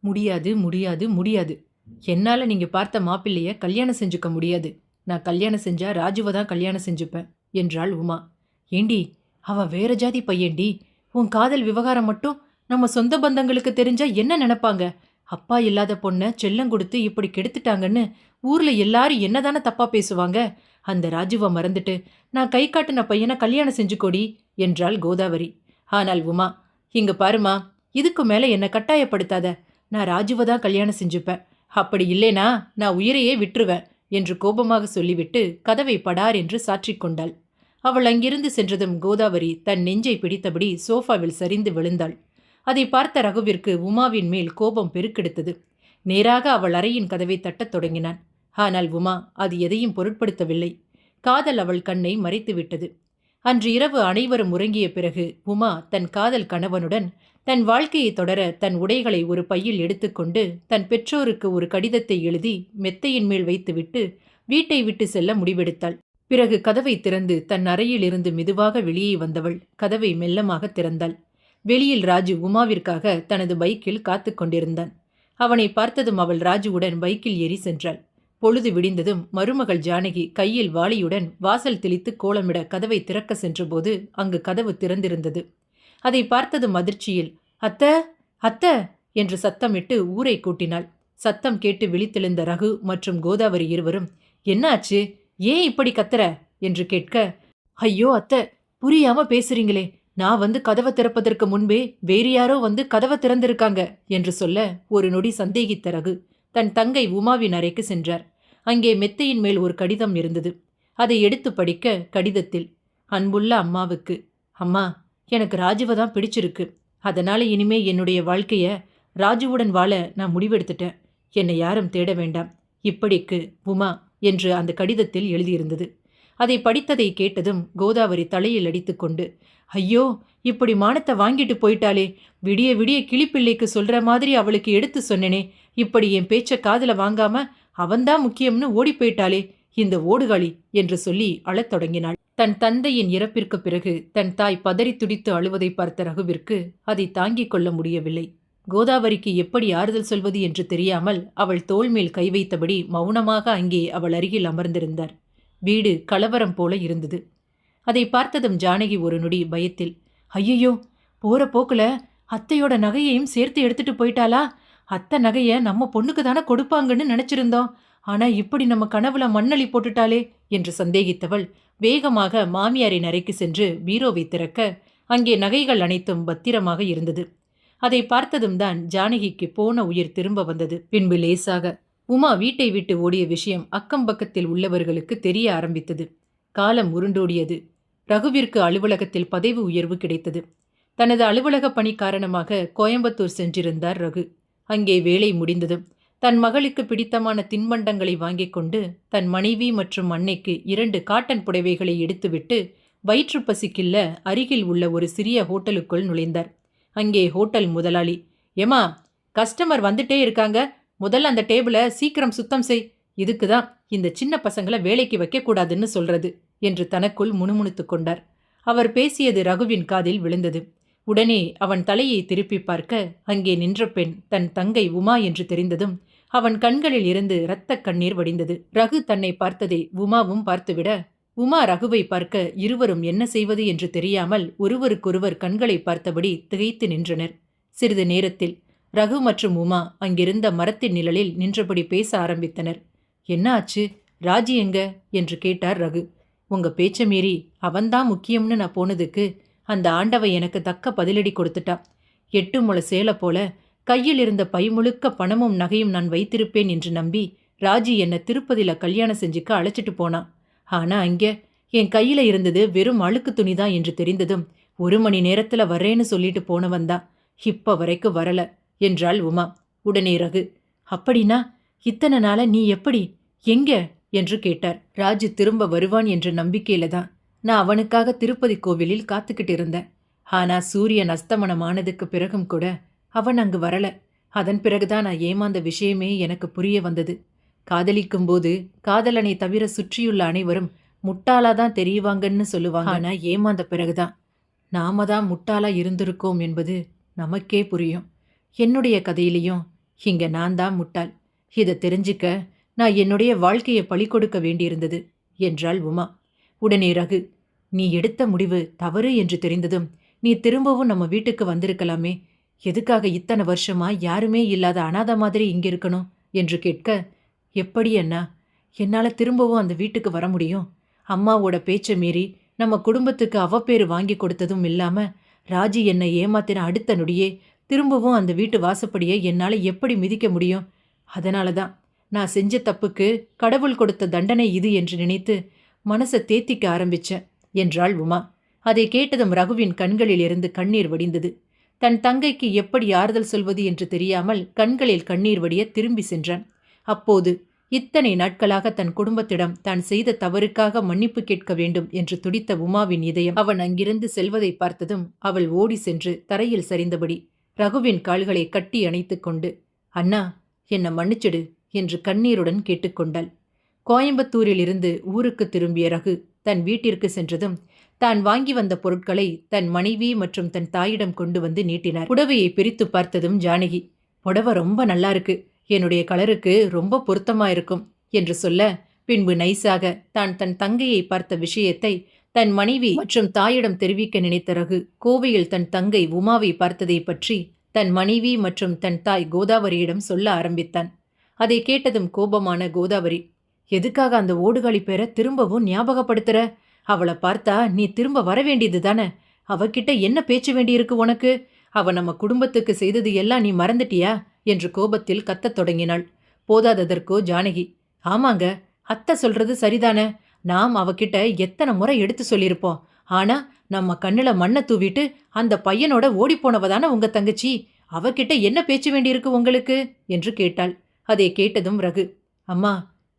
முடியாது, முடியாது, முடியாது. என்னால நீங்க பார்த்த மாப்பிள்ளைய கல்யாணம் செஞ்சுக்க முடியாது. நான் கல்யாணம் செஞ்சா ராஜுவ தான் கல்யாணம் செஞ்சுப்பேன் என்றாள் உமா. ஏண்டி, அவ வேற ஜாதி பையன்டி. உன் காதல் விவகாரம் மட்டும் நம்ம சொந்த பந்தங்களுக்கு தெரிஞ்சா என்ன நினைப்பாங்க? அப்பா இல்லாத பொண்ண செல்லம் கொடுத்து இப்படி கெடுத்துட்டாங்கன்னு ஊர்ல எல்லாரும் என்னதானே தப்பா பேசுவாங்க? அந்த ராஜுவ மறந்துட்டு நான் கை காட்டின பையனை கல்யாணம் செஞ்சுக்கோடி என்றாள் கோதாவரி. ஆனால் உமா, இங்க பாருமா, இதுக்கு மேல என்ன கட்டாயப்படுத்தாத. நான் ராஜுவை தான் கல்யாணம் செஞ்சுப்பேன். அப்படி இல்லைனா நான் உயிரையே விட்டுருவேன் என்று கோபமாக சொல்லிவிட்டு கதவை படார் என்று சாற்றிக் கொண்டாள். அவள் அங்கிருந்து சென்றதும் கோதாவரி தன் நெஞ்சை பிடித்தபடி சோஃபாவில் சரிந்து விழுந்தாள். அதை பார்த்த ரகுவிற்கு உமாவின் மேல் கோபம் பெருக்கெடுத்தது. நேராக அவள் அறையின் கதவை தட்டத் தொடங்கினான். ஆனால் உமா அது எதையும் பொருட்படுத்தவில்லை. காதல் அவள் கண்ணை மறைத்துவிட்டது. அன்று இரவு அனைவரும் உறங்கிய பிறகு உமா தன் காதல் கணவனுடன் தன் வாழ்க்கையை தொடர தன் உடைகளை ஒரு பையில் எடுத்துக்கொண்டு தன் பெற்றோருக்கு ஒரு கடிதத்தை எழுதி மெத்தையின் மேல் வைத்துவிட்டு வீட்டை விட்டு செல்ல முடிவெடுத்தாள். பிறகு கதவை திறந்து தன் அறையிலிருந்து மெதுவாக வெளியே வந்தவள் கதவை மெல்லமாக திறந்தாள். வெளியில் ராஜு உமாவிற்காக தனது பைக்கில் காத்து கொண்டிருந்தான். அவனை பார்த்ததும் அவள் ராஜுவுடன் பைக்கில் ஏறி சென்றாள். பொழுது விடிந்ததும் மருமகள் ஜானகி கையில் வாளியுடன் வாசல் தெளித்து கோலமிட கதவை திறக்க சென்றபோது அங்கு கதவு திறந்திருந்தது. அதை பார்த்ததும் அதிர்ச்சியில் அத்த அத்த என்று சத்தமிட்டு ஊரை கூட்டினாள். சத்தம் கேட்டு விழித்தெழுந்த ரகு மற்றும் கோதாவரி இருவரும், என்ன ஆச்சு, ஏன் இப்படி கத்துற என்று கேட்க, ஐயோ அத்த, புரியாம பேசுறீங்களே, நான் வந்து கதவை திறப்பதற்கு முன்பே வேறு யாரோ வந்து கதவை திறந்திருக்காங்க என்று சொல்ல ஒரு நொடி சந்தேகித்த ரகு தன் தங்கை உமாவின் அறைக்கு சென்றார். அங்கே மெத்தையின் மேல் ஒரு கடிதம் இருந்தது. அதை எடுத்து படிக்க கடிதத்தில், அன்புள்ள அம்மாவுக்கு, அம்மா, எனக்கு ராஜுவை தான் பிடிச்சிருக்கு. அதனால இனிமே என்னுடைய வாழ்க்கைய ராஜுவுடன் வாழ நான் முடிவெடுத்துட்டேன். என்னை யாரும் தேட வேண்டாம். இப்படிக்கு உமா என்று அந்த கடிதத்தில் எழுதியிருந்தது. அதை படித்ததை கேட்டதும் கோதாவரி தலையில் அடித்துக்கொண்டு, ஐயோ, இப்படி மானத்தை வாங்கிட்டு போயிட்டாளே, விடிய விடிய கிளிப்பிள்ளைக்கு சொல்ற மாதிரி அவளுக்கு எடுத்து சொன்னனே, இப்படி என் பேச்ச காதுல வாங்காம அவன்தான் முக்கியம்னு ஓடி போயிட்டாளே இந்த ஓடுகாளி என்று சொல்லி அழத் தொடங்கினாள். தன் தந்தையின் இறப்பிற்கு பிறகு தன் தாய் பதறி துடித்து அழுவதை பார்த்த ரகுவிற்கு அதை தாங்கிக் கொள்ள முடியவில்லை. கோதாவரிக்கு எப்படி ஆறுதல் சொல்வது என்று தெரியாமல் அவள் தோள் மேல் கை வைத்தபடி மௌனமாக அங்கே அவள் அருகில் அமர்ந்திருந்தார். வீடு கலவரம் போல இருந்தது. அதை பார்த்ததும் ஜானகி ஒரு நொடி பயத்தில், ஐயையோ, போற போக்குல அத்தையோட நகையையும் சேர்த்து எடுத்துட்டு போயிட்டாளா? அத்தை நகைய நம்ம பொண்ணுக்கு தானே கொடுப்பாங்கன்னு நினைச்சிருந்தோம். ஆனா இப்படி நம்ம கனவுல மண்ணளி போட்டுட்டாளே என்று சந்தேகித்தவள் வேகமாக மாமியாரின் அறைக்கு சென்று பீரோவை திறக்க அங்கே நகைகள் அனைத்தும் பத்திரமாக இருந்தது. அதை பார்த்ததும் தான் ஜானகிக்கு போன உயிர் திரும்ப வந்தது. பின்பு லேசாக உமா வீட்டை விட்டு ஓடிய விஷயம் அக்கம் பக்கத்தில் உள்ளவர்களுக்கு தெரிய ஆரம்பித்தது. காலம் உருண்டோடியது. ரகுவிற்கு அலுவலகத்தில் பதவி உயர்வு கிடைத்தது. தனது அலுவலக பணி காரணமாக கோயம்புத்தூர் சென்றிருந்தார் ரகு. அங்கே வேலை முடிந்ததும் தன் மகளுக்கு பிடித்தமான தின்பண்டங்களை வாங்கிக் கொண்டு தன் மனைவி மற்றும் அன்னைக்கு 2 காட்டன் புடவைகளை எடுத்துவிட்டு வயிற்று பசிக்கில்ல அருகில் உள்ள ஒரு சிறிய ஹோட்டலுக்குள் நுழைந்தார். அங்கே ஹோட்டல் முதலாளி, ஏமா, கஸ்டமர் வந்துட்டே இருக்காங்க, முதல்ல அந்த டேபிளை சீக்கிரம் சுத்தம் செய், இதுக்கு தான் இந்த சின்ன பசங்களை வேலைக்கு வைக்கக்கூடாதுன்னு சொல்றது என்று தனக்குள் முணுமுணுத்து கொண்டார். அவர் பேசியது ரகுவின் காதில் விழுந்தது. உடனே அவன் தலையை திருப்பி பார்க்க அங்கே நின்ற பெண் தன் தங்கை உமா என்று தெரிந்ததும் அவன் கண்களில் இருந்து இரத்த கண்ணீர் வடிந்தது. ரகு தன்னை பார்த்ததை உமாவும் பார்த்துவிட உமா ரகுவை பார்க்க இருவரும் என்ன செய்வது என்று தெரியாமல் ஒருவருக்கொருவர் கண்களை பார்த்தபடி திகைத்து நின்றனர். சிறிது நேரத்தில் ரகு மற்றும் உமா அங்கிருந்த மரத்தின் நிழலில் நின்றபடி பேச ஆரம்பித்தனர். என்ன ஆச்சு, ராஜி எங்க என்று கேட்டார் ரகு. உங்க பேச்ச மீறி அவன்தான் முக்கியம்னு நான் போனதுக்கு அந்த ஆண்டவை எனக்கு தக்க பதிலடி கொடுத்துட்டான். 8 முழ சேலை போல கையில் இருந்த பை முழுக்க பணமும் நகையும் நான் வைத்திருப்பேன் என்று நம்பி ராஜி என்னை திருப்பதியில கல்யாணம் செஞ்சுக்க அழைச்சிட்டு போனான். ஆனா அங்கே என் கையில இருந்தது வெறும் அழுக்கு துணிதான் என்று தெரிந்ததும் 1 மணி நேரத்துல வர்றேன்னு சொல்லிட்டு போனவன் தான் இப்ப வரைக்கும் வரல என்றாள் உமா. உடனே ரகு, அப்படின்னா இத்தனை நாள நீ எப்படி, எங்க என்று கேட்டார். ராஜு திரும்ப வருவான் என்ற நம்பிக்கையில தான் நான் அவனுக்காக திருப்பதி கோவிலில் காத்துக்கிட்டு இருந்தேன். ஆனா சூரியன் அஸ்தமனம் ஆனதுக்கு பிறகும் கூட அவன் அங்கு வரல. அதன் பிறகுதான் நான் ஏமாந்த விஷயமே எனக்கு புரிய வந்தது. காதலிக்கும் போது காதலனை தவிர சுற்றியுள்ள அனைவரும் முட்டாளாதான் தெரியுவாங்கன்னு சொல்லுவாங்க. ஆனா ஏமாந்த பிறகுதான் நாம தான் முட்டாளா இருந்திருக்கோம் என்பது நமக்கே புரியும். என்னுடைய கதையிலையும் இங்க நான் தான் முட்டாள். இதை தெரிஞ்சுக்க நான் என்னுடைய வாழ்க்கையை பலி கொடுக்க வேண்டியிருந்தது என்றாள் உமா. உடனே ரகு, நீ எடுத்த முடிவு தவறு என்று தெரிந்ததும் நீ திரும்பவும் நம்ம வீட்டுக்கு வந்திருக்கலாமே. எதுக்காக இத்தனை வருஷமா யாருமே இல்லாத அனாதை மாதிரி இங்க இருக்கணும் என்று கேட்க, எப்படி அண்ணா, என்னால திரும்பவும் அந்த வீட்டுக்கு வர முடியும்? அம்மாவோட பேச்சை மீறி நம்ம குடும்பத்துக்கு அவப்பேறு வாங்கி கொடுத்ததும் இல்லாம ராஜி என்னை ஏமாத்தின அடுத்த நொடியே திரும்பவும் அந்த வீட்டு வாசப்படியை என்னால எப்படி மிதிக்க முடியும்? அதனால தான் நான் செஞ்ச தப்புக்கு கடவுள் கொடுத்த தண்டனை இது என்று நினைத்து மனசை தேத்திக்க ஆரம்பிச்சேன் என்றாள் உமா. அதை கேட்டதும் ரகுவின் கண்களில் இருந்து கண்ணீர் வடிந்தது. தன் தங்கைக்கு எப்படி ஆறுதல் சொல்வது என்று தெரியாமல் கண்களில் கண்ணீர் வடிய திரும்பி சென்றான். அப்போது இத்தனை நாட்களாக தன் குடும்பத்திடம் தான் செய்த தவறுக்காக மன்னிப்பு கேட்க வேண்டும் என்று துடித்த உமாவின் இதயம் அவன் அங்கிருந்து செல்வதை பார்த்ததும் அவள் ஓடி சென்று தரையில் சரிந்தபடி ரகுவின் கால்களை கட்டி அணைத்துக் கொண்டு, அண்ணா, என்னை மன்னிச்சிடு என்று கண்ணீருடன் கேட்டுக்கொண்டாள். கோயம்புத்தூரில் இருந்து ஊருக்கு திரும்பிய ரகு தன் வீட்டிற்கு சென்றதும் தான் வாங்கி வந்த பொருட்களை தன் மனைவி மற்றும் தன் தாயிடம் கொண்டு வந்து நீட்டினார். புடவையை பிரித்து பார்த்ததும் ஜானகி, புடவை ரொம்ப நல்லா இருக்கு, என்னுடைய கலருக்கு ரொம்ப பொருத்தமா இருக்கும் என்று சொல்ல, பின்பு நைசாக தான் தன் தங்கையை பார்த்த விஷயத்தை தன் மனைவி மற்றும் தாயிடம் தெரிவிக்க நினைத்த ரகு கோவையில் தன் தங்கை உமாவை பார்த்ததை பற்றி தன் மனைவி மற்றும் தன் தாய் கோதாவரியிடம் சொல்ல ஆரம்பித்தான். அதை கேட்டதும் கோபமான கோதாவரி, எதுக்காக அந்த ஓடுகாலி பேரை திரும்பவும் ஞாபகப்படுத்துற? அவளை பார்த்தா நீ திரும்ப வர வேண்டியது தானே? அவகிட்ட என்ன பேச்சு வேண்டியிருக்கு உனக்கு? அவ நம்ம குடும்பத்துக்கு செய்தது எல்லாம் நீ மறந்துட்டியா என்று கோபத்தில் கத்தத் தொடங்கினாள். போதாததற்கோ ஜானகி, ஆமாங்க, அத்தை சொல்றது சரிதானே, நாம் அவகிட்ட எத்தனை முறை எடுத்து சொல்லியிருப்போம். ஆனா நம்ம கண்ணுல மண்ணை தூவிட்டு அந்த பையனோட ஓடிப்போனவதானே உங்க தங்கச்சி, அவகிட்ட என்ன பேச்சு வேண்டியிருக்கு உங்களுக்கு என்று கேட்டாள். அதை கேட்டதும் ரகு, அம்மா,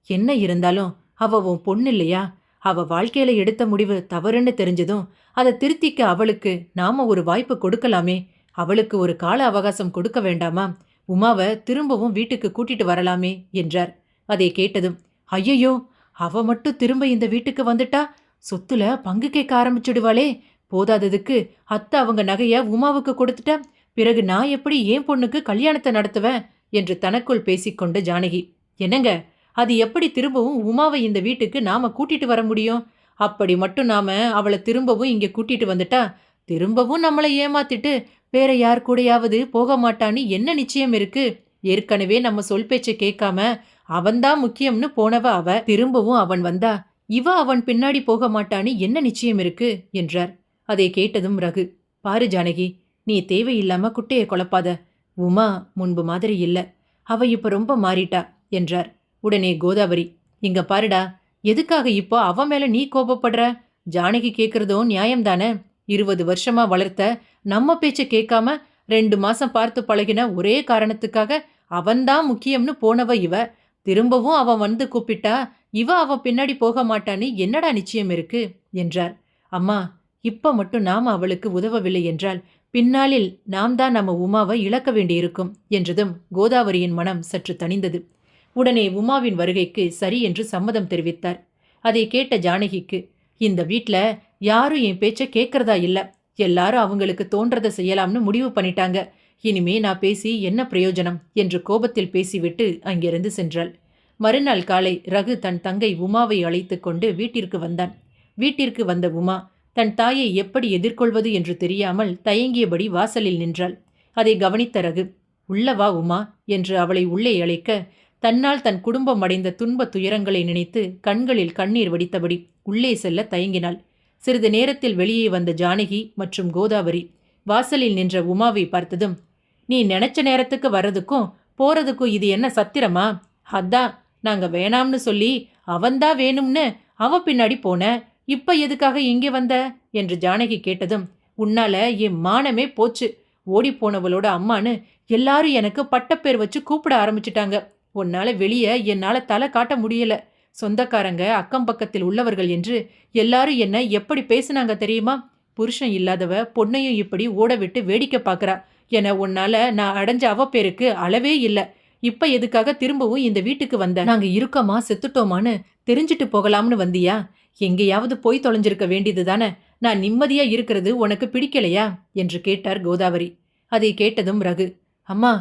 என்ன இருந்தாலும் அவ உன் பொண்ணு இல்லையா? அவ வாழ்க்கையில எடுத்த முடிவு தவறுன்னு தெரிஞ்சதும் அதை திருத்திக்க அவளுக்கு நாம ஒரு வாய்ப்பு கொடுக்கலாமே. அவளுக்கு ஒரு கால அவகாசம் கொடுக்க வேண்டாமா? உமாவை திரும்பவும் வீட்டுக்கு கூட்டிட்டு வரலாமே என்றார். அதை கேட்டதும், ஐயையோ, அவ மட்டும் திரும்ப இந்த வீட்டுக்கு வந்துட்டா சொத்துல பங்கு கேட்க ஆரம்பிச்சுடுவாளே. போதாததுக்கு அத்தை அவங்க நகைய உமாவுக்கு கொடுத்துட்டா பிறகு நான் எப்படி ஏன் பொண்ணுக்கு கல்யாணத்தை நடத்துவேன் என்று தனக்குள் பேசிக்கொண்டு ஜானகி, என்னங்க, அது எப்படி திரும்பவும் உமாவை இந்த வீட்டுக்கு நாம கூட்டிட்டு வர முடியும்? அப்படி மட்டும் நாம அவளை திரும்பவும் இங்க கூட்டிட்டு வந்துட்டா திரும்பவும் நம்மளை ஏமாத்திட்டு வேற யார் கூடயாவது போக மாட்டான்னு என்ன நிச்சயம் இருக்கு? ஏற்கனவே நம்ம சொல் பேச்சை கேட்காம அவன்தான் முக்கியம்னு போனவ அவ. திரும்பவும் அவன் வந்தா இவ அவன் பின்னாடி போக மாட்டான்னு என்ன நிச்சயம் இருக்கு என்றார். அதை கேட்டதும் ரகு, பாரு ஜானகி, நீ தேவையில்லாம குட்டைய குழப்பாத. உமா முன்பு மாதிரி இல்ல, அவ இப்ப ரொம்ப மாறிட்டா என்றார். உடனே கோதாவரி, இங்க பாருடா, எதுக்காக இப்போ அவ மேல நீ கோபப்படுற? ஜானகி கேட்கறதும் நியாயம்தானே? 20 வருஷமா வளர்த்த நம்ம பேச்ச கேட்காம 2 மாசம் பார்த்து பழகின ஒரே காரணத்துக்காக அவன்தான் முக்கியம்னு போனவ இவ. திரும்பவும் அவன் வந்து கூப்பிட்டா இவ அவன் பின்னாடி போக மாட்டான்னு என்னடா நிச்சயம் இருக்கு என்றார். அம்மா, இப்ப மட்டும் நாம அவளுக்கு உதவவில்லை என்றால் பின்னாளில் நாம் தான் நம்ம உமாவை இழக்க வேண்டியிருக்கும் என்றதும் கோதாவரியின் மனம் சற்று தணிந்தது. உடனே உமாவின் வருகைக்கு சரி என்று சம்மதம் தெரிவித்தார். அதை கேட்ட ஜானகிக்கு, இந்த வீட்ல யாரும் என் பேச்ச கேட்கறதா இல்ல, எல்லாரும் அவங்களுக்கு தோன்றதை செய்யலாம்னு முடிவு பண்ணிட்டாங்க. இனிமே நான் பேசி என்ன பிரயோஜனம் என்று கோபத்தில் பேசிவிட்டு அங்கிருந்து சென்றாள். மறுநாள் காலை ரகு தன் தங்கை உமாவை அழைத்து கொண்டு வீட்டிற்கு வந்தான். வீட்டிற்கு வந்த உமா தன் தாயை எப்படி எதிர்கொள்வது என்று தெரியாமல் தயங்கியபடி வாசலில் நின்றாள். அதை கவனித்த ரகு, உள்ளவா உமா என்று அவளை உள்ளே அழைக்க, தன்னால் தன் குடும்பம் அடைந்த துன்ப துயரங்களை நினைத்து கண்களில் கண்ணீர் வடித்தபடி உள்ளே செல்ல தயங்கினாள். சிறிது நேரத்தில் வெளியே வந்த ஜானகி மற்றும் கோதாவரி வாசலில் நின்ற உமாவை பார்த்ததும், நீ நினைச்ச நேரத்துக்கு வர்றதுக்கும் போறதுக்கும் இது என்ன சத்திரமா? அதான் நாங்க வேணாம்னு சொல்லி அவன்தான் வேணும்னு அவ பின்னாடி போன, இப்ப எதுக்காக இங்கே வந்த என்று ஜானகி கேட்டதும், உன்னால என் மானமே போச்சு. ஓடி போனவளோட அம்மானு எல்லாரும் எனக்கு பட்டப்பேர் வச்சு கூப்பிட ஆரம்பிச்சிட்டாங்க. உன்னால வெளியே என்னால தலை காட்ட முடியல. சொந்தக்காரங்க அக்கம் பக்கத்தில் உள்ளவர்கள் என்று எல்லாரும் என்ன எப்படி பேசுனாங்க தெரியுமா? புருஷன் இல்லாதவ பொண்ணையும் இப்படி ஓட விட்டு வேடிக்கை பார்க்கறா என உன்னால நான் அடைஞ்ச அவ பேருக்கு அளவே இல்ல. இப்ப எதுக்காக திரும்பவும் இந்த வீட்டுக்கு வந்த? நாங்க இருக்கோமா செத்துட்டோமான்னு தெரிஞ்சிட்டு போகலாம்னு வந்தியா? எங்கேயாவது போய் தொலைஞ்சிருக்க வேண்டியது தானே. நான் நிம்மதியா இருக்கிறது உனக்கு பிடிக்கலையா என்று கேட்டார் கோதாவரி. அதை கேட்டதும் ரகு, அம்மா,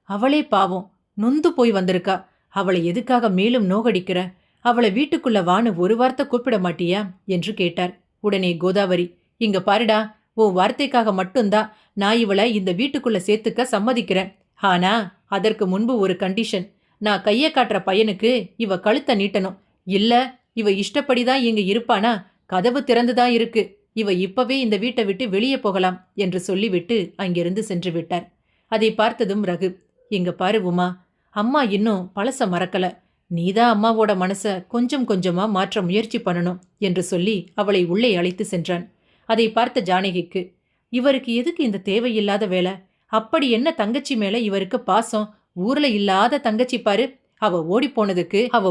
அவளே பாவம், நொந்து போய் வந்திருக்கா. அவளை எதுக்காக மேலும் நோகடிக்கிற? அவளை வீட்டுக்குள்ள வான்னு ஒரு வார்த்தை கூப்பிட மாட்டியா என்று கேட்டார். உடனே கோதாவரி, இங்க பாருடா, உன் வார்த்தைக்காக மட்டும்தான் நான் இவளை இந்த வீட்டுக்குள்ள சேர்த்துக்க சம்மதிக்கிறேன். ஆனா அதற்கு முன்பு ஒரு கண்டிஷன். நான் கைய காட்டுற பையனுக்கு இவ கழுத்தை நீட்டணும். இல்ல இவ இஷ்டப்படிதான் இங்க இருப்பானா? கதவு திறந்துதான் இருக்கு. இவ இப்பவே இந்த வீட்டை விட்டு வெளியே போகலாம் என்று சொல்லிவிட்டு அங்கிருந்து சென்று விட்டார். அதை பார்த்ததும் ரகு, இங்க பாரு உமா, அம்மா இன்னும் பழச மறக்கல. நீதான் அம்மாவோட மனச கொஞ்சம் கொஞ்சமா மாற்ற முயற்சி பண்ணணும் என்று சொல்லி அவளை உள்ளே அழைத்து சென்றான். அதை பார்த்த ஜானகிக்கு, இவருக்கு எதுக்கு இந்த தேவையில்லாத வேலை? அப்படி என்ன தங்கச்சி மேல இவருக்கு பாசம்? ஊர்ல இல்லாத தங்கச்சி பாரு. அவ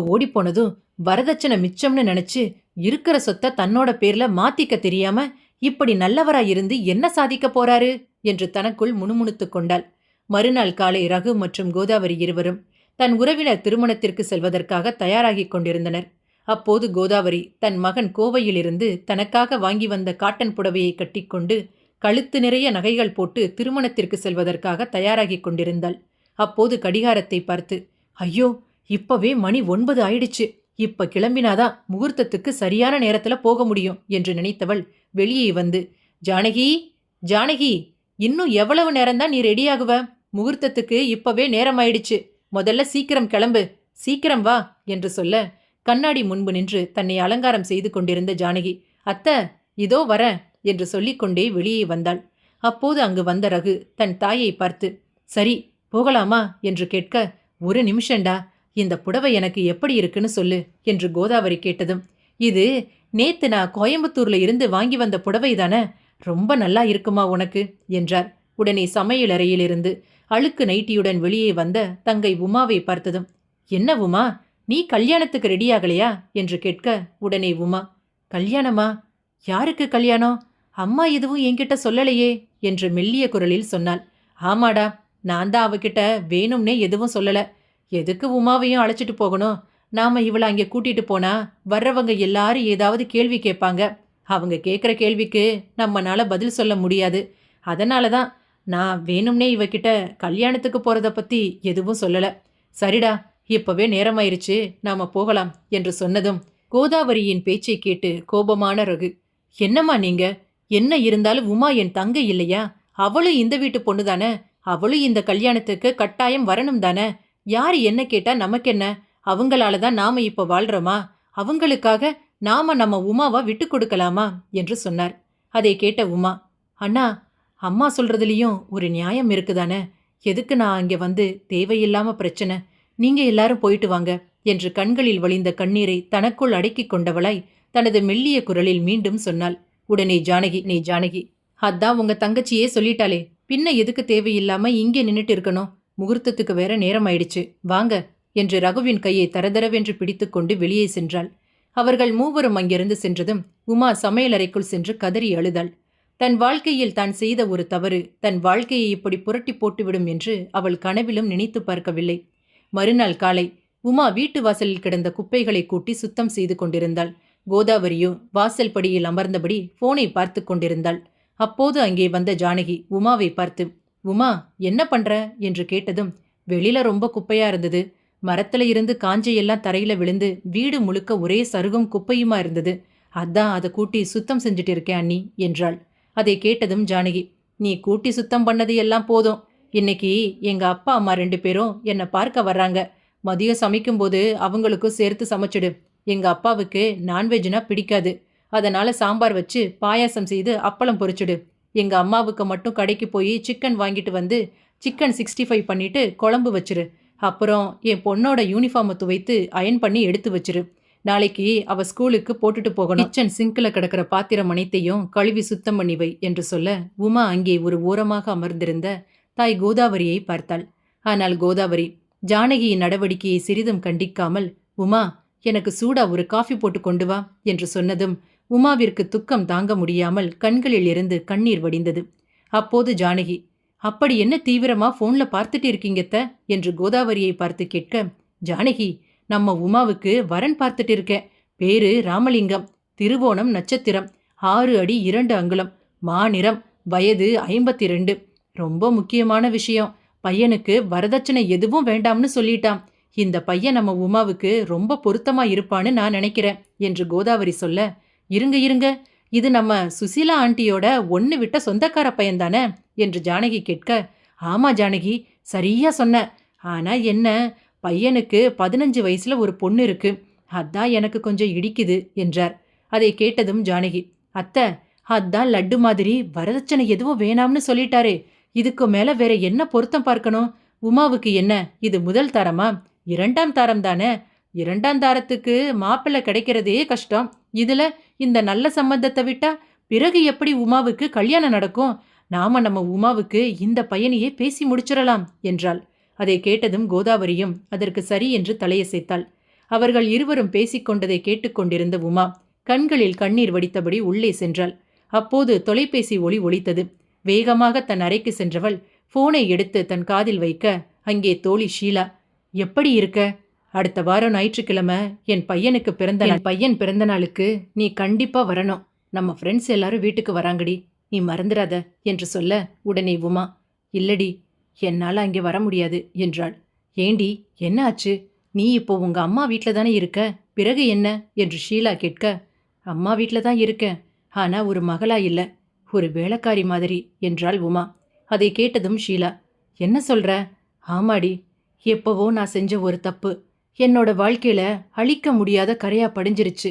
ஓடிப்போனதும் வரதட்சணை மிச்சம்னு நினைச்சு இருக்கிற சொத்தை தன்னோட பேர்ல மாத்திக்க தெரியாம இப்படி நல்லவரா இருந்து என்ன சாதிக்க போறாரு என்று தனக்குள் முணுமுணுத்துக் கொண்டாள். மறுநாள் காலை ரகு மற்றும் கோதாவரி இருவரும் தன் உறவினர் திருமணத்திற்கு செல்வதற்காக தயாராகிக் கொண்டிருந்தனர். அப்போது கோதாவரி தன் மகன் கோவையிலிருந்து தனக்காக வாங்கி வந்த காட்டன் புடவையை கட்டிக்கொண்டு கழுத்து நிறைய நகைகள் போட்டு திருமணத்திற்கு செல்வதற்காக தயாராகிக் கொண்டிருந்தாள். அப்போது கடிகாரத்தை பார்த்து, ஐயோ, இப்பவே மணி 9 ஆயிடுச்சு. இப்ப கிளம்பினாதான் முகூர்த்தத்துக்கு சரியான நேரத்துல போக முடியும் என்று நினைத்தவள் வெளியே வந்து, ஜானகி, ஜானகி, இன்னும் எவ்வளவு நேரம்தான் நீ ரெடியாகுவ? முகூர்த்தத்துக்கு இப்பவே நேரமாயிடுச்சு. முதல்ல சீக்கிரம் கிளம்பு, சீக்கிரம் வா என்று சொல்ல கண்ணாடி முன்பு நின்று தன்னை அலங்காரம் செய்து கொண்டிருந்த ஜானகி, அத்த, இதோ வர என்று சொல்லிக்கொண்டே வெளியே வந்தாள். அப்போது அங்கு வந்த ரகு தன் தாயை பார்த்து, சரி போகலாமா என்று கேட்க, ஒரு நிமிஷண்டா, இந்த புடவை எனக்கு எப்படி இருக்குன்னு சொல்லு என்று கோதாவரி கேட்டதும், இது நேத்து நான் கோயம்புத்தூர்ல இருந்து வாங்கி வந்த புடவை தானே, ரொம்ப நல்லா இருக்குமா உனக்கு என்றார். உடனே சமையலறையிலிருந்து அழுக்கு நைட்டியுடன் வெளியே வந்த தங்கை உமாவை பார்த்ததும், என்ன உமா, நீ கல்யாணத்துக்கு ரெடியாகலையா என்று கேட்க, உடனே உமா, கல்யாணமா? யாருக்கு கல்யாணம்? அம்மா எதுவும் என்கிட்ட சொல்லலையே என்று மெல்லிய குரலில் சொன்னாள். ஆமாடா, நான் தான் அவகிட்ட வேணும்னே எதுவும் சொல்லல. எதுக்கு உமாவையும் அழைச்சிட்டு போகணும்? நாம இவளை அங்கே கூட்டிட்டு போனா வர்றவங்க எல்லாரும் ஏதாவது கேள்வி கேட்பாங்க. அவங்க கேட்குற கேள்விக்கு நம்மனால பதில் சொல்ல முடியாது. அதனால தான் நான் வேணும்னே இவகிட்ட கல்யாணத்துக்கு போறத பத்தி எதுவும் சொல்லல. சரிடா, இப்பவே நேரமாயிருச்சு, நாம போகலாம் என்று சொன்னதும் கோதாவரியின் பேச்சை கேட்டு கோபமான ரகு, என்னம்மா நீங்க? என்ன இருந்தாலும் உமா என் தங்கை இல்லையா? அவளும் இந்த வீட்டு பொண்ணு தானே. அவளும் இந்த கல்யாணத்துக்கு கட்டாயம் வரணும் தானே. யாரு என்ன கேட்டா நமக்கென்ன? அவங்களால தான் நாம இப்ப வாழ்றோமா? அவங்களுக்காக நாம நம்ம உமாவா விட்டு கொடுக்கலாமா என்று சொன்னார். அதை கேட்ட உமா, அண்ணா, அம்மா சொல்றதுலயும் ஒரு நியாயம் இருக்குதானே. எதுக்கு நான் அங்கே வந்து தேவையில்லாம பிரச்சனை? நீங்க எல்லாரும் போயிட்டு வாங்க என்று கண்களில் வழிந்த கண்ணீரை தனக்குள் அடக்கிக் கொண்டவளாய் தனது மெல்லிய குரலில் மீண்டும் சொன்னாள். உடனே ஜானகி, அதான் உங்க தங்கச்சியே சொல்லிட்டாளே, பின்ன எதுக்கு தேவையில்லாம இங்கே நின்னுட்டு இருக்கணும்? முகூர்த்தத்துக்கு வேற நேரம் ஆயிடுச்சு, வாங்க என்று ரகுவின் கையை தரதரவென்று பிடித்துக்கொண்டு வெளியே சென்றாள். அவர்கள் மூவரும் அங்கிருந்து சென்றதும் உமா சமையலறைக்குள் சென்று கதறி அழுதாள். தன் வாழ்க்கையில் தான் செய்த ஒரு தவறு தன் வாழ்க்கையை இப்படி புரட்டி போட்டுவிடும் என்று அவள் கனவிலும் நினைத்து பார்க்கவில்லை. மறுநாள் காலை உமா வீட்டு வாசலில் கிடந்த குப்பைகளை கூட்டி சுத்தம் செய்து கொண்டிருந்தாள். கோதாவரியோ வாசல் படியில் அமர்ந்தபடி போனை பார்த்து கொண்டிருந்தாள். அப்போது அங்கே வந்த ஜானகி உமாவை பார்த்து, உமா, என்ன பண்ற என்று கேட்டதும், வெளியில ரொம்ப குப்பையா இருந்தது. மரத்துல இருந்து காஞ்சையெல்லாம் தரையில விழுந்து வீடு முழுக்க ஒரே சருகும் குப்பையுமா இருந்தது. அதான் அதை கூட்டி சுத்தம் செஞ்சுட்டு இருக்கேன் அண்ணி என்றாள். அதை கேட்டதும் ஜானகி, நீ கூட்டி சுத்தம் பண்ணது எல்லாம் போதும். இன்னைக்கு எங்க அப்பா அம்மா 2 பேரும் என்னை பார்க்க வர்றாங்க. மதியம் சமைக்கும்போது அவங்களுக்கும் சேர்த்து சமைச்சிடு. எங்க அப்பாவுக்கு நான்வெஜ்னா பிடிக்காது. அதனால சாம்பார் வச்சு பாயாசம் செய்து அப்பளம் பொரிச்சிடு. எங்க அம்மாவுக்கு மட்டும் கடைக்கு போய் சிக்கன் வாங்கிட்டு வந்து சிக்கன் 65 பண்ணிட்டு குழம்பு வச்சிரு. அப்புறம் என் பொண்ணோட யூனிஃபார்மை துவைத்து அயன் பண்ணி எடுத்து வச்சிரு. நாளைக்கு அவ ஸ்கூலுக்கு போட்டுட்டு போகணும். கிச்சன் சிங்க்ல கிடக்கிற பாத்திரம் அனைத்தையும் கழுவி சுத்தம் பண்ணி வை என்று சொல்ல உமா அங்கே ஒரு ஓரமாக அமர்ந்திருந்த தாய் கோதாவரியை பார்த்தாள். ஆனால் கோதாவரி ஜானகியின் நடவடிக்கையை சிறிதும் கண்டிக்காமல், உமா, எனக்கு சூடா ஒரு காஃபி போட்டு கொண்டு வா என்று சொன்னதும் உமாவிற்கு துக்கம் தாங்க முடியாமல் கண்களில் இருந்து கண்ணீர் வடிந்தது. அப்போது ஜானகி, அப்படி என்ன தீவிரமா போன்ல பார்த்துட்டு இருக்கீங்கத்த என்று கோதாவரியை பார்த்து கேட்க, ஜானகி, நம்ம உமாவுக்கு வரன் பார்த்துட்டு இருக்க. பேரு ராமலிங்கம், திருவோணம் நட்சத்திரம், 6 அடி 2 அங்குலம், மாநிறம், வயது 52. ரொம்ப முக்கியமான விஷயம். பையனுக்கு வரதட்சணை எதுவும் வேண்டாம்னு சொல்லிட்டான். இந்த பையன் நம்ம உமாவுக்கு ரொம்ப பொருத்தமா இருப்பான்னு நான் நினைக்கிறேன் என்று கோதாவரி சொல்ல, இருங்க இருங்க, இது நம்ம சுசீலா ஆண்டியோட ஒன்னு விட்ட சொந்தக்கார பையன்தானே என்று ஜானகி கேட்க, ஆமா ஜானகி, சரியா சொன்ன. ஆனா என்ன, பையனுக்கு 15 வயசுல ஒரு பொண்ணு இருக்கு. அதான் எனக்கு கொஞ்சம் இடிக்குது என்றார். அதை கேட்டதும் ஜானகி, அத்தை, அதான் லட்டு மாதிரி வரதட்சணை எதுவும் வேணாம்னு சொல்லிட்டாரே, இதுக்கு மேல வேற என்ன பொருத்தம் பார்க்கணும்? உமாவுக்கு என்ன இது முதல் தரமா? 2ஆம் தரம் தானே. 2ஆம் தாரத்துக்கு மாப்பிள்ளை கிடைக்கிறதே கஷ்டம். இதுல இந்த நல்ல சம்பந்தத்தை விட்டா பிறகு எப்படி உமாவுக்கு கல்யாணம் நடக்கும்? நாம நம்ம உமாவுக்கு இந்த பையனையே பேசி முடிச்சிடலாம் என்றாள். அதை கேட்டதும் கோதாவரியும் அதற்கு சரி என்று தலையசைத்தாள். அவர்கள் இருவரும் பேசிக்கொண்டதை கேட்டுக்கொண்டிருந்த உமா கண்களில் கண்ணீர் வடித்தபடி உள்ளே சென்றாள். அப்போது தொலைபேசி ஒலி ஒலித்தது. வேகமாக தன் அறைக்கு சென்றவள் போனை எடுத்து தன் காதில் வைக்க, அங்கே தோழி ஷீலா, எப்படி இருக்க? அடுத்த வாரம் ஞாயிற்றுக்கிழமை என் பையனுக்கு பையன் பிறந்த நாளுக்கு நீ கண்டிப்பா வரணும். நம்ம ஃப்ரெண்ட்ஸ் எல்லாரும் வீட்டுக்கு வராங்கடி, நீ மறந்துடாத என்று சொல்ல, உடனே உமா, இல்லடி, என்னால் அங்கே வர முடியாது என்றாள். ஏண்டி, என்ன ஆச்சு? நீ இப்போ உங்க அம்மா வீட்டில் தானே இருக்க, பிறகு என்ன என்று ஷீலா கேட்க, அம்மா வீட்டில் தான் இருக்கேன், ஆனா ஒரு மகளா இல்ல, ஒரு வேலைக்காரி மாதிரி என்றாள் உமா. அதை கேட்டதும் ஷீலா, என்ன சொல்ற? ஆமாடி, எப்பவோ நான் செஞ்ச ஒரு தப்பு என்னோட வாழ்க்கையில அழிக்க முடியாத கரையா படிஞ்சிருச்சு.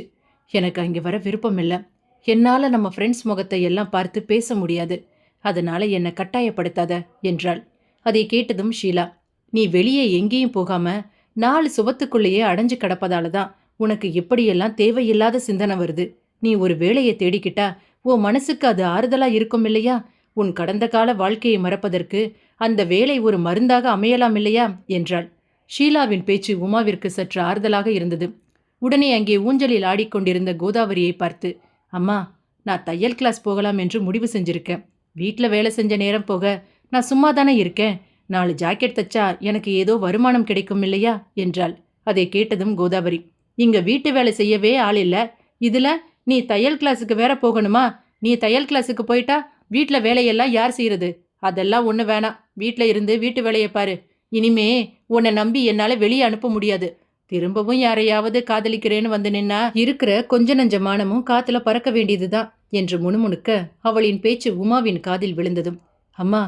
எனக்கு அங்கே வர விருப்பம் இல்லை. என்னால நம்ம ஃப்ரெண்ட்ஸ் முகத்தை எல்லாம் பார்த்து பேச முடியாது. அதனால என்னை கட்டாயப்படுத்தாத என்றாள். அதை கேட்டதும் ஷீலா, நீ வெளியே எங்கேயும் போகாம 4 சுவத்துக்குள்ளேயே அடைஞ்சு கிடப்பதால தான் உனக்கு எப்படியெல்லாம் தேவையில்லாத சிந்தனை வருது. நீ ஒரு வேலையை தேடிக்கிட்டா உன் மனசுக்கு அது ஆறுதலா இருக்கும் இல்லையா? உன் கடந்த கால வாழ்க்கையை மறப்பதற்கு அந்த வேலை ஒரு மருந்தாக அமையலாம் இல்லையா என்றாள். ஷீலாவின் பேச்சு உமாவிற்கு சற்று ஆறுதலாக இருந்தது. உடனே அங்கே ஊஞ்சலில் ஆடிக்கொண்டிருந்த கோதாவரியை பார்த்து, அம்மா, நான் தையல் கிளாஸ் போகலாம் என்று முடிவு செஞ்சிருக்கேன். வீட்டில் வேலை செஞ்ச நேரம் போக நான் சும்மா தானே இருக்கேன். 4 ஜாக்கெட் தச்சா எனக்கு ஏதோ வருமானம் கிடைக்கும் இல்லையா என்றாள். அதை கேட்டதும் கோதாவரி, இங்க வீட்டு வேலை செய்யவே ஆள் இல்ல, இதுல நீ தையல் கிளாஸுக்கு வேற போகணுமா? நீ தையல் கிளாஸுக்கு போயிட்டா வீட்டில் வேலையெல்லாம் யார் செய்யறது? அதெல்லாம் ஒன்று வேணாம், வீட்டில் இருந்து வீட்டு வேலையை பாரு. இனிமே உன்னை நம்பி என்னால் வெளியே அனுப்ப முடியாது. திரும்பவும் யாரையாவது காதலிக்கிறேன்னு வந்து நின்னா இருக்கிற கொஞ்ச நஞ்ச மானமும் காத்துல பறக்க வேண்டியதுதான் என்று முணுமுணுக்க, அவளின் பேச்சு உமாவின் காதில் விழுந்ததும், அம்மா,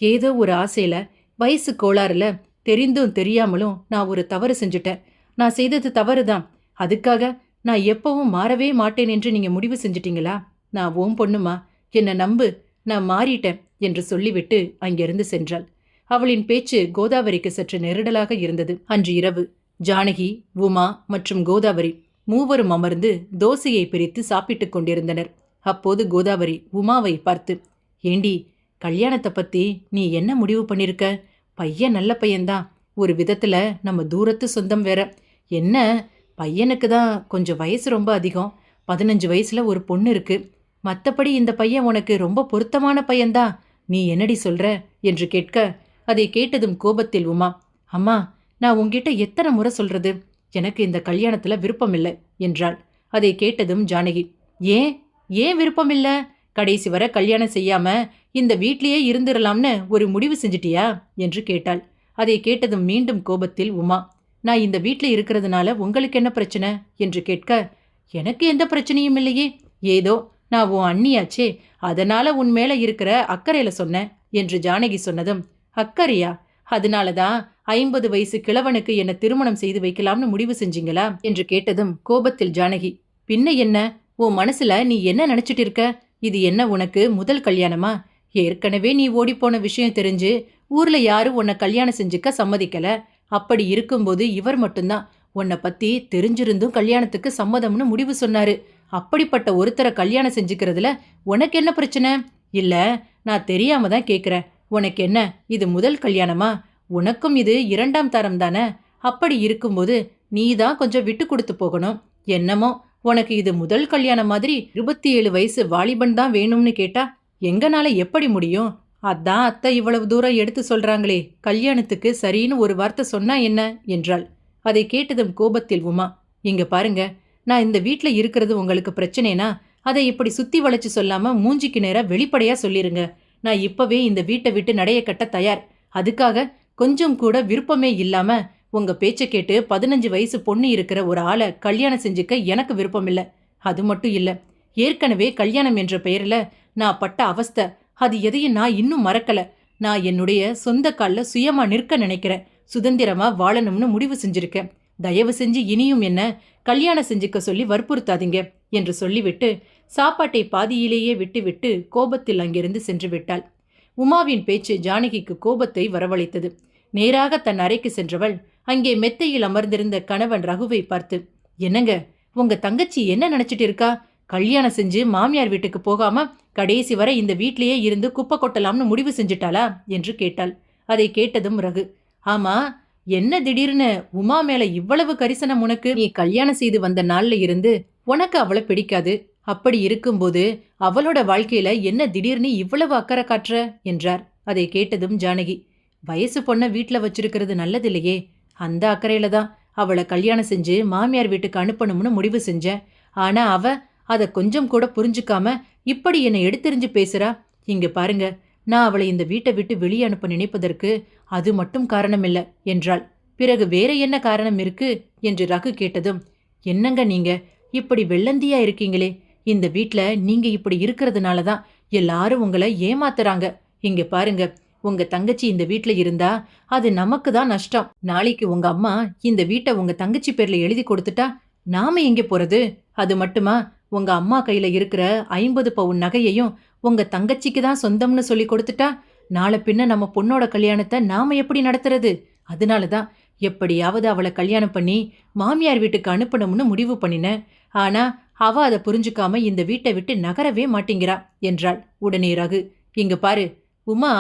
ஏதோ ஒரு ஆசையில வயசு கோளாறுல தெரிந்தும் தெரியாமலும் நான் ஒரு தவறு செஞ்சுட்டேன். நான் செய்தது தவறுதான். அதுக்காக நான் எப்பவும் மாறவே மாட்டேன் என்று நீங்க முடிவு செஞ்சிட்டீங்களா? நான் ஓம் பொண்ணுமா, என்னை நம்பு, நான் மாறிட்டேன் என்று சொல்லிவிட்டு அங்கிருந்து சென்றாள். அவளின் பேச்சு கோதாவரிக்கு சற்று நெருடலாக இருந்தது. அன்று இரவு ஜானகி, உமா மற்றும் கோதாவரி மூவரும் அமர்ந்து தோசையை பிரித்து சாப்பிட்டுக் கொண்டிருந்தனர். அப்போது கோதாவரி உமாவை பார்த்து, ஏண்டி, கல்யாணத்தை பத்தி நீ என்ன முடிவு பண்ணிருக்க? பையன் நல்ல பையன்தான், ஒரு விதத்துல நம்ம தூரத்து சொந்தம் வேற. என்ன, பையனுக்கு தான் கொஞ்சம் வயசு ரொம்ப அதிகம், 15 வயசுல ஒரு பொண்ணு இருக்கு. மற்றபடி இந்த பையன் உனக்கு ரொம்ப பொருத்தமான பையன்தான். நீ என்னடி சொல்ற என்று கேட்க, அதை கேட்டதும் கோபத்தில் உமா, அம்மா, நான் உன்கிட்ட எத்தனை முறை சொல்றது, எனக்கு இந்த கல்யாணத்துல விருப்பம் இல்லை என்றாள். அதை கேட்டதும் ஜானகி, ஏன் ஏன் விருப்பம் இல்லை? கடைசி வரை கல்யாணம் செய்யாம இந்த வீட்லயே இருந்துடலாம்னு ஒரு முடிவு செஞ்சிட்டியா என்று கேட்டாள். அதை கேட்டதும் மீண்டும் கோபத்தில் உமா, நான் இந்த வீட்டில் இருக்கிறதுனால உங்களுக்கு என்ன பிரச்சனை என்று கேட்க, எனக்கு எந்த பிரச்சனையும் இல்லையே, ஏதோ நான் உன் அண்ணியாச்சே, அதனால உன் மேல இருக்கிற அக்கறையில சொன்னேன் என்று ஜானகி சொன்னதும், அக்கறையா? அதனாலதான் 50 வயசு கிழவனுக்கு என்ன திருமணம் செய்து வைக்கலாம்னு முடிவு செஞ்சீங்களா என்று கேட்டதும் கோபத்தில் ஜானகி, பின்ன என்ன, உன் மனசுல நீ என்ன நினைச்சிட்டு இருக்க? இது என்ன உனக்கு முதல் கல்யாணமா? ஏற்கனவே நீ ஓடிப்போன விஷயம் தெரிஞ்சு ஊர்ல யாரும் உன்னை கல்யாணம் செஞ்சுக்க சம்மதிக்கல. அப்படி இருக்கும்போது இவர் மட்டும்தான் உன்னை பத்தி தெரிஞ்சிருந்தும் கல்யாணத்துக்கு சம்மதம்னு முடிவு சொன்னாரு. அப்படிப்பட்ட ஒருத்தரை கல்யாணம் செஞ்சுக்கிறதுல உனக்கு என்ன பிரச்சனை? இல்ல, நான் தெரியாம தான் கேட்குறேன். உனக்கு என்ன, இது முதல் கல்யாணமா? உனக்கும் இது 2ஆம் தரம் தானே. அப்படி இருக்கும்போது நீ தான் கொஞ்சம் விட்டு கொடுத்து போகணும். என்னமோ உனக்கு இது முதல் கல்யாணம் மாதிரி 27 வயசு வாலிபன் தான் வேணும்னு கேட்டா எங்கனால எப்படி முடியும்? அதான் அத்தை இவ்வளவு தூரம் எடுத்து சொல்றாங்களே, கல்யாணத்துக்கு சரின்னு ஒரு வார்த்தை சொன்னா என்ன என்றாள். அதை கேட்டதும் கோபத்தில் உமா, இங்க பாருங்க, நான் இந்த வீட்ல இருக்கிறது உங்களுக்கு பிரச்சனைனா அதை இப்படி சுத்தி வளைச்சு சொல்லாம மூஞ்சிக்கு நேரா வெளிப்படையா சொல்லிருங்க. நான் இப்பவே இந்த வீட்டை விட்டு நடைய கட்ட தயார். அதுக்காக கொஞ்சம் கூட விருப்பமே இல்லாம உங்க பேச்ச கேட்டு 15 வயசு பொண்ணு இருக்கிற ஒரு ஆளை கல்யாணம் செஞ்சுக்க எனக்கு விருப்பம் இல்ல. அது மட்டும் இல்ல, ஏற்கனவே கல்யாணம் என்ற பெயர்ல நான் பட்ட அவஸ்தை, அது எதையும் நான் இன்னும் மறக்கல. நான் என்னுடைய சொந்த கால்ல சுயமா நிற்க நினைக்கிறேன். சுதந்திரமா வாழணும்னு முடிவு செஞ்சிருக்கேன். தயவு செஞ்சு இனியும் என்ன கல்யாணம் செஞ்சுக்க சொல்லி வற்புறுத்தாதீங்க என்று சொல்லிவிட்டு சாப்பாட்டை பாதியிலேயே விட்டுவிட்டு கோபத்தில் அங்கிருந்து சென்று விட்டாள். உமாவின் பேச்சு ஜானகிக்கு கோபத்தை வரவழைத்தது. நேராக தன் அறைக்கு சென்றவள் அங்கே மெத்தையில் அமர்ந்திருந்த கணவன் ரகுவை பார்த்து, என்னங்க, உங்க தங்கச்சி என்ன நினைச்சிட்டு இருக்கா? கல்யாணம் செஞ்சு மாமியார் வீட்டுக்கு போகாம கடைசி வரை இந்த வீட்லயே இருந்து குப்பை கொட்டலாம்னு முடிவு செஞ்சுட்டாளா என்று கேட்டாள். அதை கேட்டதும் ரகு, ஆமா, என்ன திடீர்னு உமா மேல இவ்வளவு கரிசனம் உனக்கு? நீ கல்யாணம் செய்து வந்த நாள்ல இருந்து உனக்கு அவளை பிடிக்காது. அப்படி இருக்கும்போது அவளோட வாழ்க்கையில என்ன திடீர்னு இவ்வளவு அக்கறை காட்டுற என்றார். அதை கேட்டதும் ஜானகி, வயசு பொண்ண வீட்டுல வச்சிருக்கிறது நல்லதில்லையே. அந்த அக்கறையில தான் அவளை கல்யாணம் செஞ்சு மாமியார் வீட்டுக்கு அனுப்பணும்னு முடிவு செஞ்சேன். ஆனா அவ அதை கொஞ்சம் கூட புரிஞ்சுக்காம இப்படி என்னை எடுத்தெறிஞ்சு பேசுறா. இங்க பாருங்க, நான் அவளை இந்த வீட்டை விட்டு வெளியே அனுப்ப நினைப்பதற்கு அது மட்டும் காரணமில்லை என்றாள். பிறகு வேற என்ன காரணம் இருக்கு என்று ரகு கேட்டதும், என்னங்க நீங்க இப்படி வெள்ளந்தியா இருக்கீங்களே, இந்த வீட்ல நீங்க இப்படி இருக்கிறதுனால தான் எல்லாரும் உங்களை ஏமாத்துறாங்க. இங்க பாருங்க, உங்க தங்கச்சி இந்த வீட்ல இருந்தா அது நமக்கு தான் நஷ்டம். நாளைக்கு உங்க அம்மா இந்த வீட்டை உங்க தங்கச்சி பேர்ல எழுதி கொடுத்துட்டா நாம எங்கே போறது? அது மட்டுமா, உங்க அம்மா கையில இருக்கிற 50 பவுன் நகையையும் உங்க தங்கச்சிக்கு தான் சொந்தம்னு சொல்லி கொடுத்துட்டா நாளை பின்ன நம்ம பொண்ணோட கல்யாணத்தை நாம எப்படி நடத்துறது? அதனாலதான் எப்படியாவது அவளை கல்யாணம் பண்ணி மாமியார் வீட்டுக்கு அனுப்பணும்னு முடிவு பண்ணினேன். ஆனா அவ அதை புரிஞ்சுக்காம இந்த வீட்டை விட்டு நகரவே மாட்டேங்கிறா என்றாள். உடனே ரகு, இங்க பாரு, உமா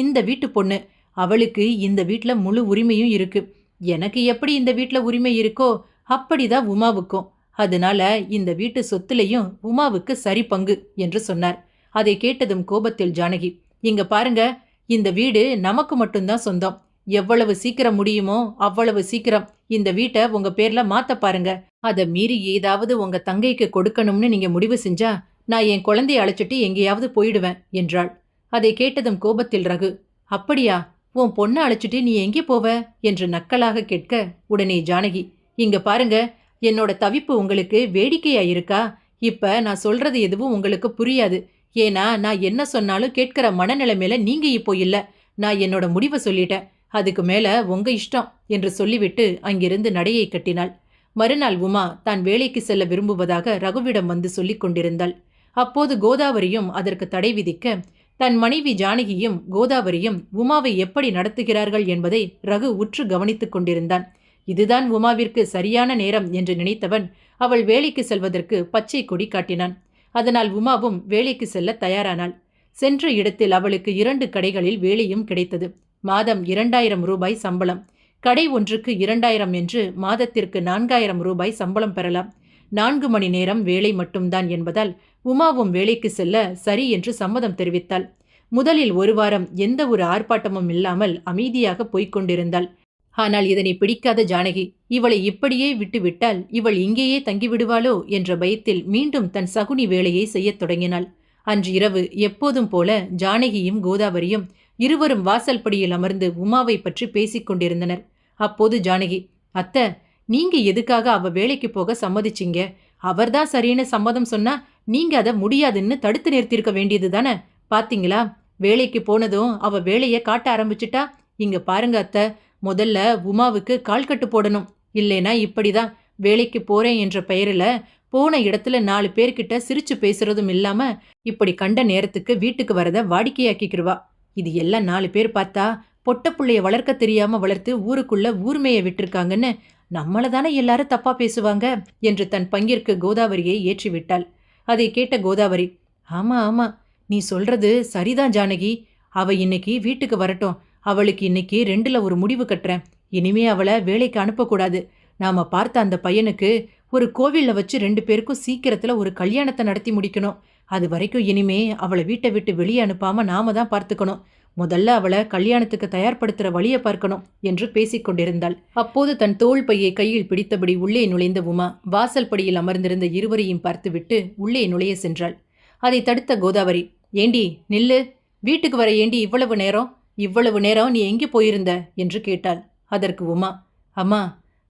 இந்த வீட்டு பொண்ணு, அவளுக்கு இந்த வீட்ல முழு உரிமையும் இருக்கு. எனக்கு எப்படி இந்த வீட்ல உரிமை இருக்கோ அப்படிதான் உமாவுக்கும். அதனால இந்த வீட்டு சொத்துலையும் உமாவுக்கு சரி பங்கு என்று சொன்னார். அதை கேட்டதும் கோபத்தில் ஜானகி, இங்க பாருங்க, இந்த வீடு நமக்கு மட்டும்தான் சொந்தம். எவ்வளவு சீக்கிரம் முடியுமோ அவ்வளவு சீக்கிரம் இந்த வீட்டை உங்க பேர்ல மாத்த பாருங்க. அதை மீறி ஏதாவது உங்க தங்கைக்கு கொடுக்கணும்னு நீங்க முடிவு செஞ்சா நான் என் குழந்தைய அழைச்சிட்டு எங்கேயாவது போயிடுவேன் என்றாள். அதை கேட்டதும் கோபத்தில் ரகு, அப்படியா, உன் பொண்ணை அழைச்சிட்டு நீ எங்கே போவ என்று நக்கலாக கேட்க, உடனே ஜானகி, இங்க பாருங்க, என்னோட தவிப்பு உங்களுக்கு வேடிக்கையா இருக்கா? இப்ப நான் சொல்றது எதுவும் உங்களுக்கு புரியாது. ஏன்னா நான் என்ன சொன்னாலும் கேட்கிற மனநிலைமையில நீங்க இப்போ இல்ல. நான் என்னோட முடிவை சொல்லிட்டேன். அதுக்கு மேல உங்க இஷ்டம் என்று சொல்லிவிட்டு அங்கிருந்து நடையை கட்டினாள். மறுநாள் உமா தான் வேலைக்கு செல்ல விரும்புவதாக ரகுவிடம் வந்து சொல்லிக் கொண்டிருந்தாள். அப்போது கோதாவரியும் அதற்கு தடை விதிக்க, தன் மனைவி ஜானகியும் கோதாவரியும் உமாவை எப்படி நடத்துகிறார்கள் என்பதை ரகு உற்று கவனித்துக் கொண்டிருந்தான். இதுதான் உமாவிற்கு சரியான நேரம் என்று நினைத்தவன் அவள் வேலைக்கு செல்வதற்கு பச்சை கொடி காட்டினான். அதனால் உமாவும் வேலைக்கு செல்ல தயாரானாள். சென்ற இடத்தில் அவளுக்கு 2 கடைகளில் வேலையும் கிடைத்தது. மாதம் 2000 ரூபாய் சம்பளம். கடை ஒன்றுக்கு 2000 என்று மாதத்திற்கு 4000 ரூபாய் சம்பளம் பெறலாம். 4 மணி நேரம் வேலை மட்டும்தான் என்பதால் உமாவும் வேலைக்கு செல்ல சரி என்று சம்மதம் தெரிவித்தாள். முதலில் 1 வாரம் எந்த ஒரு ஆர்ப்பாட்டமும் இல்லாமல் அமைதியாக போய்க் கொண்டிருந்தாள். ஆனால் இதனை பிடிக்காத ஜானகி, இவளை இப்படியே விட்டுவிட்டால் இவள் இங்கேயே தங்கிவிடுவாளோ என்ற பயத்தில் மீண்டும் தன் சகுனி வேலையை செய்யத் தொடங்கினாள். அன்று இரவு எப்போதும் போல ஜானகியும் கோதாவரியும் இருவரும் வாசல் படியில் அமர்ந்து உமாவை பற்றி பேசிக் கொண்டிருந்தனர். அப்போது ஜானகி, அத்தை, நீங்க எதுக்காக அவ வேலைக்கு போக சம்மதிச்சிங்க? அவர்தான் சரின்னு சம்மதம் சொன்னா நீங்க அதை முடியாதுன்னு தடுத்து நிறுத்திருக்க வேண்டியது தானே? பாத்தீங்களா, வேலைக்கு போனதும் அவ வேலையை காட்ட ஆரம்பிச்சுட்டா. இங்க பாருங்க அத்தை, முதல்ல உமாவுக்கு கால்கட்டு போடணும். இல்லைனா இப்படிதான் வேலைக்கு போறேன் என்ற பெயரில் போன இடத்துல 4 பேர்கிட்ட சிரிச்சு பேசுறதும் இல்லாம இப்படி கண்ட நேரத்துக்கு வீட்டுக்கு வரத வாடிக்கையாக்கிக்கிருவா. இது எல்லாம் 4 பேர் பார்த்தா பொட்ட புள்ளைய வளர்க்க தெரியாம வளர்த்து ஊருக்குள்ள ஊர்மைய விட்டிருக்காங்கன்னு நம்மள தானே எல்லாரும் தப்பா பேசுவாங்க என்று தன் பங்கிற்கு கோதாவரியை ஏற்றிவிட்டாள். அதை கேட்ட கோதாவரி, ஆமா ஆமா, நீ சொல்றது சரிதான் ஜானகி. அவ இன்னைக்கு வீட்டுக்கு வரட்டும். அவளுக்கு இன்னைக்கு 2ல் ஒரு முடிவு கட்டுறேன். இனிமே அவளை வேலைக்கு அனுப்பக்கூடாது. நாம பார்த்த அந்த பையனுக்கு ஒரு கோவில்ல வச்சு 2 பேருக்கும் சீக்கிரத்துல ஒரு கல்யாணத்தை நடத்தி முடிக்கணும். அது வரைக்கும் இனிமே அவளை வீட்டை விட்டு வெளியே அனுப்பாம நாம தான் பார்த்துக்கணும். முதல்ல அவளை கல்யாணத்துக்கு தயார்படுத்துற வழியை பார்க்கணும் என்று பேசிக் கொண்டிருந்தாள். அப்போது தன் தோள் பையை கையில் பிடித்தபடி உள்ளே நுழைந்த உமா வாசல் படியில் அமர்ந்திருந்த இருவரையும் பார்த்துவிட்டு உள்ளே நுழைய சென்றாள். அதை தடுத்த கோதாவரி, ஏண்டி நில்லு, வீட்டுக்கு வர ஏண்டி இவ்வளவு நேரம்? இவ்வளவு நேரம் நீ எங்கே போயிருந்த என்று கேட்டாள். அதற்கு உமா, அம்மா,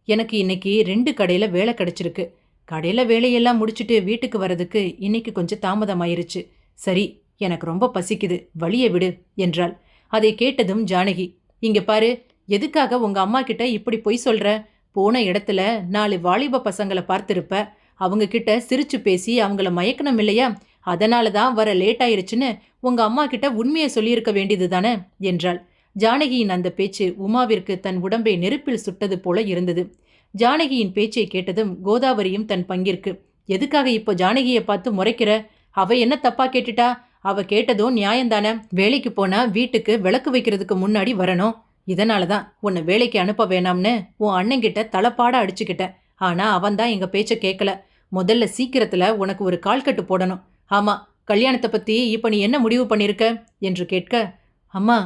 எனக்கு இன்னைக்கு 2 கடையில வேலை கிடைச்சிருக்கு. கடையில வேலையெல்லாம் முடிச்சுட்டு வீட்டுக்கு வரதுக்கு இன்னைக்கு கொஞ்சம் தாமதமாயிருச்சு. சரி, எனக்கு ரொம்ப பசிக்குது, வழிய விடு என்றாள். அதை கேட்டதும் ஜானகி, இங்க பாரு, எதுக்காக உங்க அம்மா கிட்ட இப்படி பொய் சொல்ற? போன இடத்துல 4 வாலிப பசங்களை பார்த்திருப்ப. அவங்க கிட்ட சிரிச்சு பேசி அவங்கள மயக்கணும் இல்லையா? அதனால தான் வர லேட் ஆயிருச்சுன்னு உங்க அம்மா கிட்ட உண்மையை சொல்லியிருக்க வேண்டியது தானே என்றாள். ஜானகியின் அந்த பேச்சு உமாவிற்கு தன் உடம்பை நெருப்பில் சுட்டது போல இருந்தது. ஜானகியின் பேச்சை கேட்டதும் கோதாவரியும் தன் பங்கிற்கு, எதுக்காக இப்போ ஜானகியை பார்த்து முறைக்கிற? அவ என்ன தப்பா கேட்டுட்டா? அவ கேட்டதும் நியாயந்தானே. வேலைக்கு போனா வீட்டுக்கு விளக்கு வைக்கிறதுக்கு முன்னாடி வரணும். இதனால தான் உன்னை வேலைக்கு அனுப்ப வேணாம்னு உன் அண்ணங்கிட்ட தலைப்பாட அடிச்சுக்கிட்டேன். ஆனா அவன்தான் எங்க பேச்ச கேட்கல. முதல்ல சீக்கிரத்துல உனக்கு ஒரு கால்கட்டு போடணும். ஆமா, கல்யாணத்தை பத்தி இப்ப நீ என்ன முடிவு பண்ணிருக்க என்று கேட்க, அம்மா,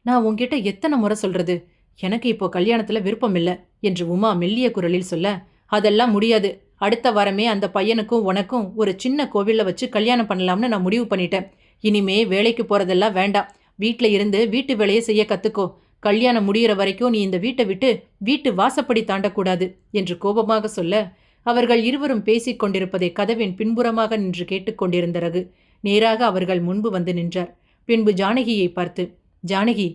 நான் உன்கிட்ட எத்தனை முறை சொல்றது, எனக்கு இப்போ கல்யாணத்துல விருப்பம் இல்லை என்று உமா மெல்லிய குரலில் சொல்ல, அதெல்லாம் முடியாது. அடுத்த வாரமே அந்த பையனுக்கும் உனக்கும் ஒரு சின்ன கோவில்ல வச்சு கல்யாணம் பண்ணலாம்னு நான் முடிவு பண்ணிட்டேன். இனிமே வேலைக்கு போறதெல்லாம் வேண்டாம். வீட்டில் இருந்து வீட்டு வேலையை செய்ய கத்துக்கோ. கல்யாணம் முடிகிற வரைக்கும் நீ இந்த வீட்டை விட்டு வீட்டு வாசப்படி தாண்டக்கூடாது என்று கோபமாக சொல்ல, அவர்கள் இருவரும் பேசிக் கொண்டிருப்பதை கதவின் பின்புறமாக நின்று கேட்டுக்கொண்டிருந்த ரகு நேராக அவர்கள் முன்பு வந்து நின்றார். பின்பு ஜானகியை பார்த்து, ஜானகி,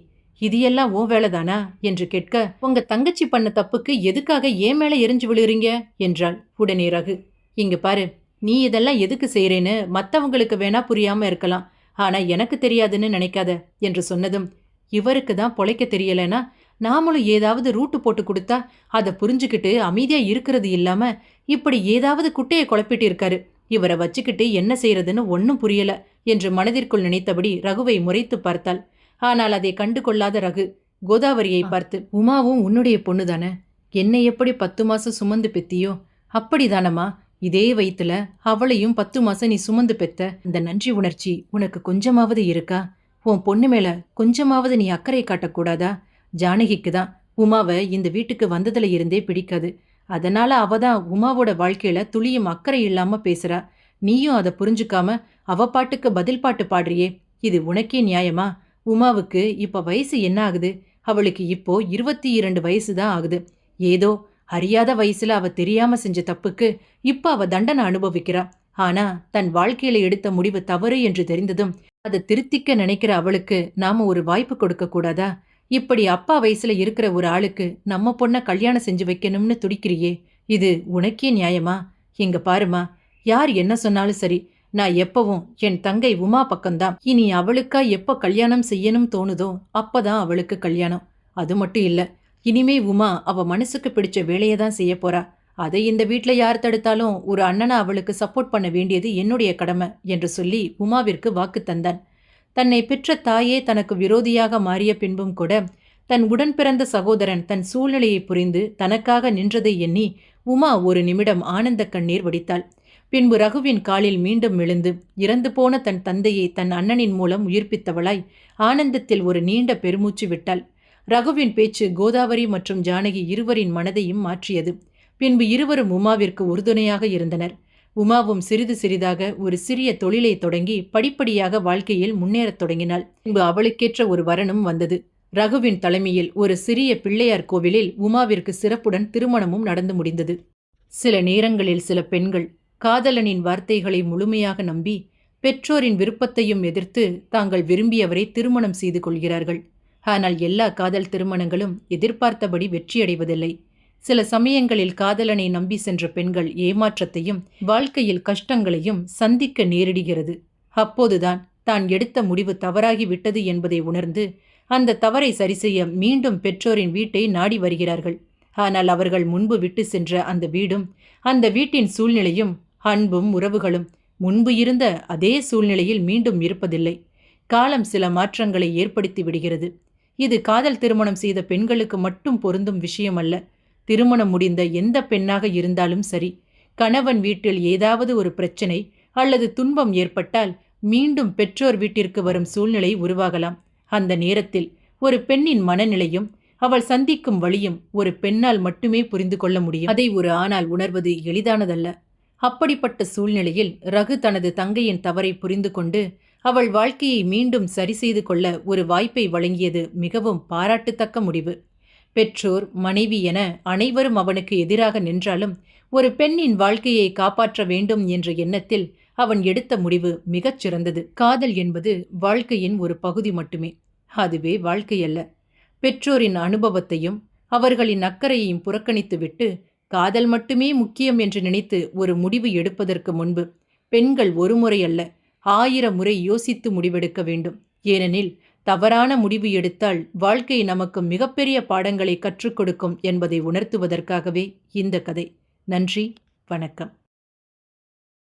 இது எல்லாம் ஓ வேலைதானா என்று கேட்க, உங்க தங்கச்சி பண்ண தப்புக்கு எதுக்காக ஏன் மேல எரிஞ்சு விழுறீங்க என்றாள். உடனே ரகு, இங்க பாரு, நீ இதெல்லாம் எதுக்கு செய்யறேன்னு மற்றவங்களுக்கு வேணா புரியாம இருக்கலாம், ஆனா எனக்கு தெரியாதுன்னு நினைக்காத என்று சொன்னதும், இவருக்கு தான் பொழைக்க தெரியலனா நாமளும் ஏதாவது ரூட்டு போட்டு கொடுத்தா அதை புரிஞ்சுக்கிட்டு அமைதியா இருக்கிறது இல்லாம இப்படி ஏதாவது குட்டையை குழப்பிட்டு இருக்காரு. இவரை வச்சுக்கிட்டு என்ன செய்யறதுன்னு ஒன்னும் புரியல என்று மனதிற்குள் நினைத்தபடி ரகுவை முறைத்து பார்த்தாள். ஆனால் அதை கண்டு கொள்ளாத ரகு கோதாவரியை பார்த்து, உமாவும் உன்னுடைய பொண்ணு தானே, என்னை எப்படி 10 மாசம் சுமந்து பெத்தியோ அப்படிதானம்மா, இதே வயித்துல அவளையும் 10 மாசம் நீ சுமந்து பெத்த. இந்த நன்றி உணர்ச்சி உனக்கு கொஞ்சமாவது இருக்கா? உன் பொண்ணு மேல கொஞ்சமாவது நீ அக்கறை காட்டக்கூடாதா? ஜானகிக்கு தான் உமாவை இந்த வீட்டுக்கு வந்ததுல இருந்தே பிடிக்காது. அதனால அவதான் உமாவோட வாழ்க்கையில துளியும் அக்கறை இல்லாம பேசுறா. நீயும் அதை புரிஞ்சுக்காம அவ பாட்டுக்கு பதில் பாட்டு பாடுறியே, இது உனக்கே நியாயமா? உமாவுக்கு இப்ப வயசு என்ன ஆகுது? அவளுக்கு இப்போ 22 வயசு தான் ஆகுது. ஏதோ அறியாத வயசுல அவ தெரியாம செஞ்ச தப்புக்கு இப்ப அவ தண்டனை அனுபவிக்கிறா. ஆனா தன் வாழ்க்கையில எடுத்த முடிவு தவறு என்று தெரிந்ததும் அதை திருத்திக்க நினைக்கிற அவளுக்கு நாம ஒரு வாய்ப்பு கொடுக்க கூடாதா? இப்படி அப்பா வயசுல இருக்கிற ஒரு ஆளுக்கு நம்ம பொண்ண கல்யாணம் செஞ்சு வைக்கணும்னு துடிக்கிறியே, இது உனக்கே நியாயமா? இங்க பாருமா, யார் என்ன சொன்னாலும் சரி, நான் எப்பவும் என் தங்கை உமா பக்கம்தான். இனி அவளுக்கா எப்ப கல்யாணம் செய்யணும் தோணுதோ அப்பதான் அவளுக்கு கல்யாணம். அது மட்டும் இல்ல, இனிமே உமா அவ மனசுக்கு பிடிச்ச வேலையை தான் செய்ய போறா. அதை இந்த வீட்ல யார் தடுத்தாலும் ஒரு அண்ணனா அவளுக்கு சப்போர்ட் பண்ண வேண்டியது என்னுடைய கடமை என்று சொல்லி உமாவிற்கு வாக்கு தந்தான். தன்னை பெற்ற தாயே தனக்கு விரோதியாக மாறிய பின்பும் கூட தன் உடன் பிறந்த சகோதரன் தன் சூழ்நிலையை புரிந்து தனக்காக நின்றதை எண்ணி உமா ஒரு நிமிடம் ஆனந்த கண்ணீர் வடித்தாள். பின்பு ரகுவின் காலில் மீண்டும் விழுந்து இறந்து போன தன் தந்தையை தன் அண்ணனின் மூலம் உயிர்ப்பித்தவளாய் ஆனந்தத்தில் ஒரு நீண்ட பெருமூச்சு விட்டாள். ரகுவின் பேச்சு கோதாவரி மற்றும் ஜானகி இருவரின் மனதையும் மாற்றியது. பின்பு இருவரும் உமாவிற்கு உறுதுணையாக இருந்தனர். உமாவும் சிறிது சிறிதாக ஒரு சிறிய தொழிலை தொடங்கி படிப்படியாக வாழ்க்கையில் முன்னேறத் தொடங்கினாள். பின்பு அவளுக்கேற்ற ஒரு வரனும் வந்தது. ரகுவின் தலைமையில் ஒரு சிறிய பிள்ளையார் கோவிலில் உமாவிற்கு சிறப்புடன் திருமணமும் நடந்து முடிந்தது. சில நேரங்களில் சில பெண்கள் காதலனின் வார்த்தைகளை முழுமையாக நம்பி பெற்றோரின் விருப்பத்தையும் எதிர்த்து தாங்கள் விரும்பியவரை திருமணம் செய்து கொள்கிறார்கள். ஆனால் எல்லா காதல் திருமணங்களும் எதிர்பார்த்தபடி வெற்றியடைவதில்லை. சில சமயங்களில் காதலனை நம்பி சென்ற பெண்கள் ஏமாற்றத்தையும் வாழ்க்கையில் கஷ்டங்களையும் சந்திக்க நேரிடுகிறது. அப்போதுதான் தான் எடுத்த முடிவு தவறாகி விட்டது என்பதை உணர்ந்து அந்த தவறை சரிசெய்ய மீண்டும் பெற்றோரின் வீட்டை நாடி வருகிறார்கள். ஆனால் அவர்கள் முன்பு விட்டு சென்ற அந்த வீடும் அந்த வீட்டின் சூழ்நிலையும் அன்பும் உறவுகளும் முன்பு இருந்த அதே சூழ்நிலையில் மீண்டும் இருப்பதில்லை. காலம் சில மாற்றங்களை ஏற்படுத்தி விடுகிறது. இது காதல் திருமணம் செய்த பெண்களுக்கு மட்டும் பொருந்தும் விஷயம் அல்ல. திருமணம் முடிந்த எந்த பெண்ணாக இருந்தாலும் சரி, கணவன் வீட்டில் ஏதாவது ஒரு பிரச்சனை அல்லது துன்பம் ஏற்பட்டால் மீண்டும் பெற்றோர் வீட்டிற்கு வரும் சூழ்நிலை உருவாகலாம். அந்த நேரத்தில் ஒரு பெண்ணின் மனநிலையும் அவள் சந்திக்கும் வழியும் ஒரு பெண்ணால் மட்டுமே புரிந்து கொள்ள முடியும். அதை ஒரு ஆணால் உணர்வது எளிதானதல்ல. அப்படிப்பட்ட சூழ்நிலையில் ரகு தனது தங்கையின் தவறை புரிந்து கொண்டு அவள் வாழ்க்கையை மீண்டும் சரிசெய்து கொள்ள ஒரு வாய்ப்பை வழங்கியது மிகவும் பாராட்டத்தக்க முடிவு. பெற்றோர், மனைவி என அனைவரும் அவனுக்கு எதிராக நின்றாலும் ஒரு பெண்ணின் வாழ்க்கையை காப்பாற்ற வேண்டும் என்ற எண்ணத்தில் அவன் எடுத்த முடிவு மிகச் சிறந்தது. காதல் என்பது வாழ்க்கையின் ஒரு பகுதி மட்டுமே, அதுவே வாழ்க்கையல்ல. பெற்றோரின் அனுபவத்தையும் அவர்களின் அக்கறையையும் புறக்கணித்துவிட்டு காதல் மட்டுமே முக்கியம் என்று நினைத்து ஒரு முடிவு எடுப்பதற்கு முன்பு பெண்கள் ஒரு முறை அல்ல 1000 முறை யோசித்து முடிவெடுக்க வேண்டும். ஏனெனில் தவறான முடிவு எடுத்தால் வாழ்க்கை நமக்கு மிகப்பெரிய பாடங்களை கற்றுக் கொடுக்கும் என்பதை உணர்த்துவதற்காகவே இந்த கதை. நன்றி, வணக்கம்.